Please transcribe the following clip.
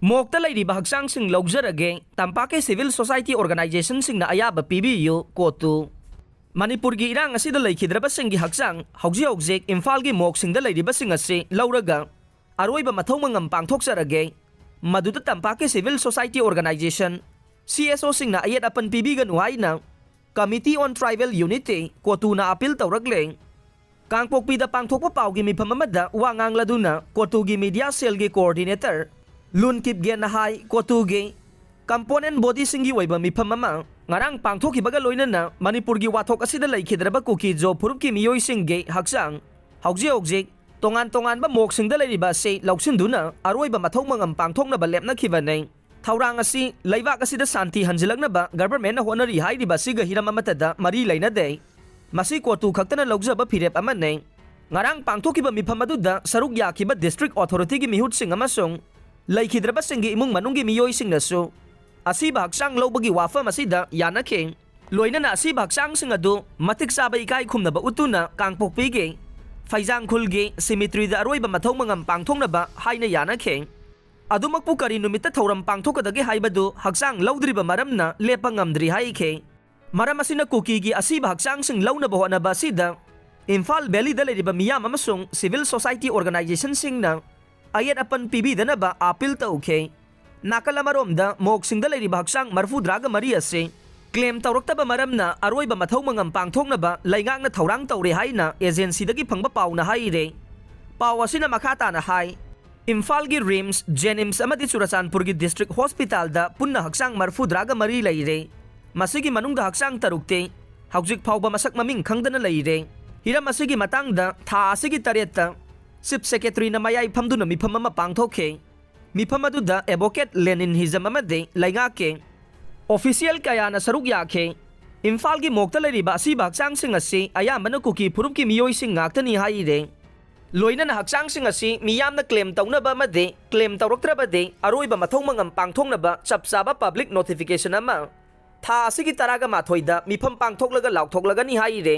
Mokta लेरिबा हक्सांगसिंग लौजरगे तंपाके civil society ऑर्गेनाइजेशनसिंगना अयाबा पीबियु कोतु Manipur की इरांग असिदा लेखिद्रबसिंगी हक्सांग हौजी हौजिक इम्फाल की मोक्सिंगदा लेरिबसिंग असि लौरगा अरोइबा मथौ मंगम पांगथोकसरगे मदुदा तंपाके सिविल सोसाइटी ऑर्गेनाइजेशन CSO सिंगना अयत अपन पीबीगनु हाइना कमिटी ऑन ट्राइबल यूनिटी कोतुना अपील तौरगले कांगपोकपीदा पांगथोकपा पाउगी मिफम अमदा वा ngangladu कोतुगी मीडिया सेल की कोऑर्डिनेटर लुनकिप गेना हाई कोतुगी कंपोनेंट बॉडी सिंगी ओइबा मिफम अमा ngarang पांगथोखिबगा लोइनना मणिपुर की वाथोक असिदा लेखिद्रबा कुकी जो फुरुप की मियोई सिंगे हक्सांग हौजी हौजिक तोंगान तोंगानबा मोक्सिंगदा लेरिबा से लौसिनदुना अरोइबा मथौ मंगम पांगथोकनबा लेपनाखिबनै थौरांग असि लैबाक असिदा शांति हंजिलकनबा गवर्नमेंट होनरी हाइरिबा सिगा हिरम अमतदा मरी लैनदे मसी कोतु खक्तना लौजबा फिरेप अमनै ngarang पांगथोखिबा मिफम अदुदा सरुक याखिबा डिस्ट्रिक्ट अथॉरिटी की मिहुत सिंग अमसुंग लेखिद्रबा सिंगी इमुंग मनुंगी मियोई सिंगनसु असिबा हक्सांग लौबगी वाफम असिदा यानखे लोइनना असिबा हक्सांग सिंग अदु मतिक चाबा इकाई खुमनबा उतुना कांगपोकपीगे फैजांग खुलगी सिमिट्रीदा अरोइबा मथौ मंगम पांगथोकनबा हाइना यानखे अदुमकपु करी नुमित्ता थौरम पांगथोकदगे हाइबदु हक्सांग लौद्रिबा मरमना लेपा ngamdri हाइखे मरम असिना कुकीगी असिबा हक्सांग सिंग लौनबा होनबा असिदा इम्फाल वैलीदा लेरिबा मियाम अमसुंग सिविल सोसाइटी ऑर्गेनाइजेशन सिंगना अयत अपन पीबीदनबा अपील तौखे नाकल अमरोमदा मोक्सिंगदा लेरिबा हक्सांग मरफुद्रागा मरी असे क्लेम तौरक्तबा मरमना अरोइबा मथौ मंगम पांगथोकनबा लैंगांगना थौरांग तौरे हाइना एजेंसीदगी फंगबा पाउना हाइरे पाउ असिना मखाताना हाइ इम्फाल की रिम्स जेनिम्स अमदी चुरचानपुर की डिस्ट्रिक्ट हॉस्पिटल दा पुन्ना हक्सांग मरफुद्रागा मरी लैरे मसिगी मनुंगदा हक्सांग तरुक्ते हौजिक फाउबा मसक ममिंग खंगदना लैरे हिरम असिगी मतंगदा था असिगी तरेत्ता चीफ सेक्रेटरी मयाई फमदुना मिफम अमा पांगथोखे मिफम अदुदा एडवोकेट लेनिन हिजम अमदे लैंगाके ऑफिशियल कयाना सरुक याखे इम्फाल की मोक्ता लेरिबा असिबा हक्सांग सिंग असि अयामना कुकी फुरुप की मियोई सिंग गाक्तनी हाइरे लोइनना हक्सांग सिंग असि मियामना क्लेम तौनबा अमदे क्लेम तौरक्त्रबदे अरोइबा मथौ मंगम पांगथोकनबा चपचाबा पब्लिक नोटिफिकेशन अमा था असिगी तरागा माथोइदा मिफम पांगथोकलगा लाउथोकलगनी हाइरे